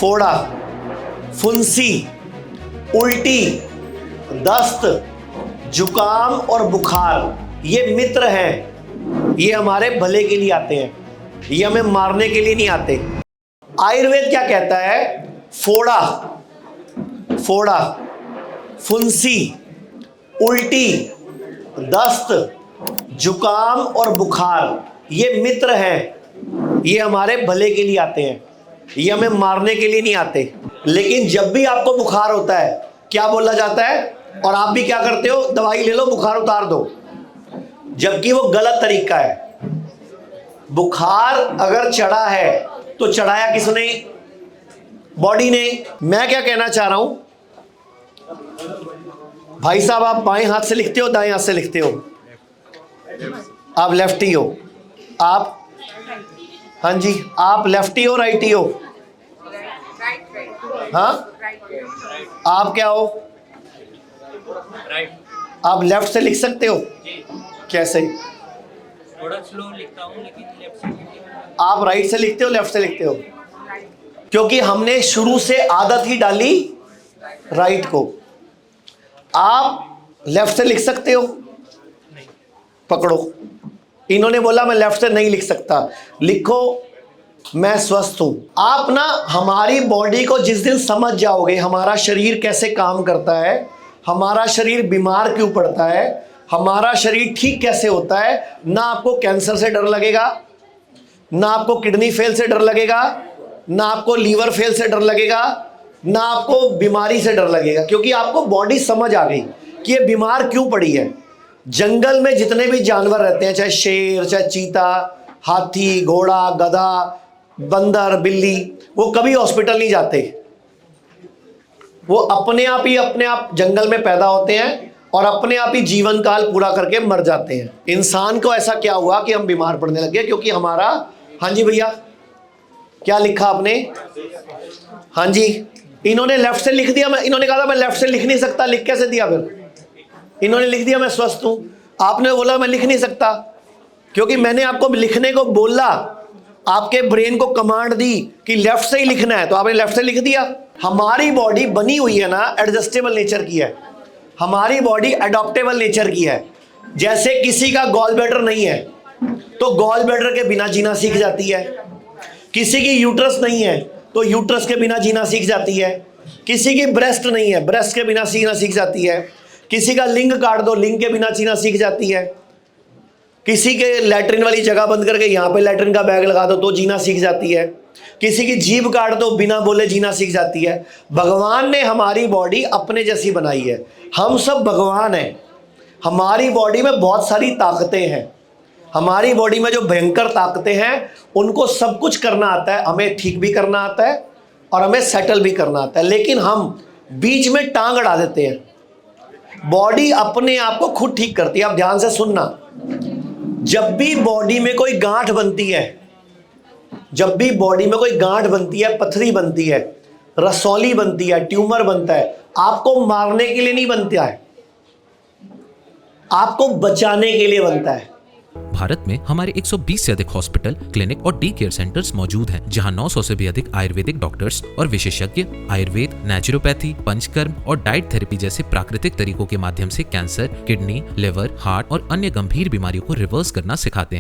फोड़ा, फुंसी, उल्टी, दस्त, जुकाम और बुखार ये मित्र हैं। ये हमारे भले के लिए आते हैं, ये हमें मारने के लिए नहीं आते। आयुर्वेद क्या कहता है? फोड़ा, फुंसी, उल्टी, दस्त, जुकाम और बुखार ये मित्र हैं। ये हमारे भले के लिए आते हैं, ये हमें मारने के लिए नहीं आते। लेकिन जब भी आपको बुखार होता है क्या बोला जाता है? और आप भी क्या करते हो? दवाई ले लो, बुखार उतार दो, जबकि वो गलत तरीका है। बुखार अगर चढ़ा है तो चढ़ाया किसने? बॉडी ने। मैं क्या कहना चाह रहा हूं भाई साहब, आप बाएं हाथ से लिखते हो दाएं हाथ से लिखते हो? आप लेफ्टी हो। आप? हाँ जी, आप लेफ्टी हो राइटी हो? हाँ, आप क्या हो? आप लेफ्ट से लिख सकते हो? कैसे? थोड़ा स्लो लिखता हूँ लेकिन लेफ्ट से। आप राइट से लिखते हो लेफ्ट से लिखते हो? क्योंकि हमने शुरू से आदत ही डाली राइट को। आप लेफ्ट से लिख सकते हो? पकड़ो, इन्होंने बोला मैं लेफ्ट से नहीं लिख सकता। लिखो, मैं स्वस्थ हूं। आप ना हमारी बॉडी को जिस दिन समझ जाओगे हमारा शरीर कैसे काम करता है, हमारा शरीर बीमार क्यों पड़ता है, हमारा शरीर ठीक कैसे होता है, ना आपको कैंसर से डर लगेगा, ना आपको किडनी फेल से डर लगेगा, ना आपको लीवर फेल से डर लगेगा, ना आपको बीमारी से डर लगेगा। क्योंकि आपको बॉडी समझ आ गई कि ये बीमार क्यों पड़ी है। जंगल में जितने भी जानवर रहते हैं, चाहे शेर, चाहे चीता, हाथी, घोड़ा, गधा, बंदर, बिल्ली, वो कभी हॉस्पिटल नहीं जाते। वो अपने आप जंगल में पैदा होते हैं और अपने आप ही जीवन काल पूरा करके मर जाते हैं। इंसान को ऐसा क्या हुआ कि हम बीमार पड़ने लगे? क्योंकि हमारा, हाँ जी भैया, क्या लिखा आपने? हाँ जी, इन्होंने लेफ्ट से लिख दिया। इन्होंने कहा था मैं लेफ्ट से लिख नहीं सकता। लिख कैसे दिया फिर? इन्होंने लिख दिया मैं स्वस्थ हूं। आपने बोला मैं लिख नहीं सकता, क्योंकि मैंने आपको लिखने को बोला, आपके ब्रेन को कमांड दी कि लेफ्ट से ही लिखना है, तो आपने लेफ्ट से लिख दिया। हमारी बॉडी बनी हुई है ना, एडजस्टेबल नेचर की है। हमारी बॉडी अडॉप्टेबल नेचर की है। जैसे किसी का गॉल ब्लैडर नहीं है तो गॉल ब्लैडर के बिना जीना सीख जाती है। किसी की यूट्रस नहीं है तो यूट्रस के बिना जीना सीख जाती है। किसी की ब्रेस्ट नहीं है, ब्रेस्ट के बिना जीना सीख जाती है। किसी का लिंग काट दो, लिंग के बिना जीना सीख जाती है। किसी के लैट्रिन वाली जगह बंद करके यहाँ पे लैट्रिन का बैग लगा दो तो जीना सीख जाती है। किसी की जीभ काट दो, बिना बोले जीना सीख जाती है। भगवान ने हमारी बॉडी अपने जैसी बनाई है। हम सब भगवान हैं। हमारी बॉडी में बहुत सारी ताकतें हैं। हमारी बॉडी में जो भयंकर ताकतें हैं उनको सब कुछ करना आता है। हमें ठीक भी करना आता है और हमें सेटल भी करना आता है, लेकिन हम बीच में टांग अड़ा देते हैं। बॉडी अपने आप को खुद ठीक करती है। आप ध्यान से सुनना, जब भी बॉडी में कोई गांठ बनती है, जब भी बॉडी में कोई गांठ बनती है, पथरी बनती है, रसौली बनती है, ट्यूमर बनता है, आपको मारने के लिए नहीं बनता है, आपको बचाने के लिए बनता है। भारत में हमारे 120 से अधिक हॉस्पिटल, क्लिनिक और डी केयर सेंटर्स मौजूद हैं, जहां 900 से भी अधिक आयुर्वेदिक डॉक्टर्स और विशेषज्ञ आयुर्वेद, नेचुरोपैथी, पंचकर्म और डाइट थेरेपी जैसे प्राकृतिक तरीकों के माध्यम से कैंसर, किडनी, लिवर, हार्ट और अन्य गंभीर बीमारियों को रिवर्स करना सिखाते हैं।